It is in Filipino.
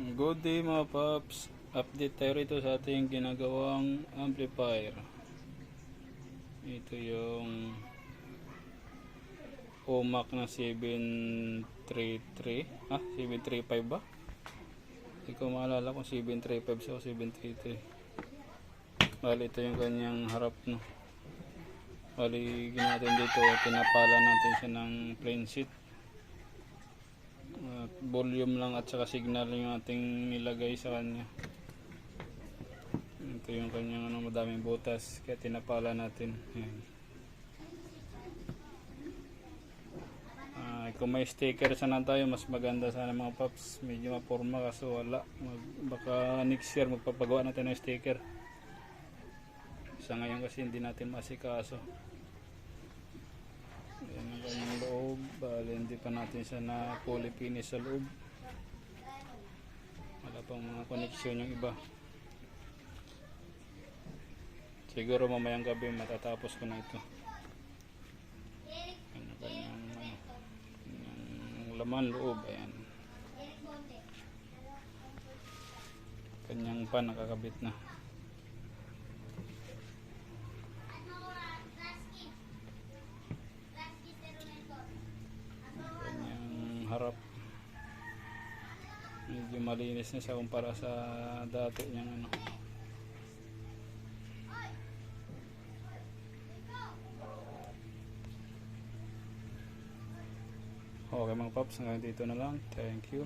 Good day mga paps. Update tayo rito sa ating ginagawang amplifier. Ito yung OMAC na 733. 735 ba? Hindi ko maalala kung 735 o 733. Bali ito yung kanyang harap, no. Bali natin dito, tinapala natin siya ng plain sheet. Volume lang at saka signal yung ating nilagay sa kanya. Ito yung kanyang madaming butas, kaya tinapala natin. Ayan. Kung may sticker sana tayo, mas maganda sana mga paps. Medyo maporma kaso wala. Baka next year magpapagawa natin ng sticker. Sa ngayon kasi hindi natin masikaso. Ayan ang kanyang loob. Bali hindi pa natin siya na fully finish sa loob. Wala pang mga koneksyon yung iba. Siguro mamayang gabi matatapos ko na ito. Ayan ang kanyang laman loob. Ayan. Kanyang pan nakakabit na. Harap medyo malinis na siya kumpara sa dati niyang Okay mga paps, hanggang dito na lang. Thank you.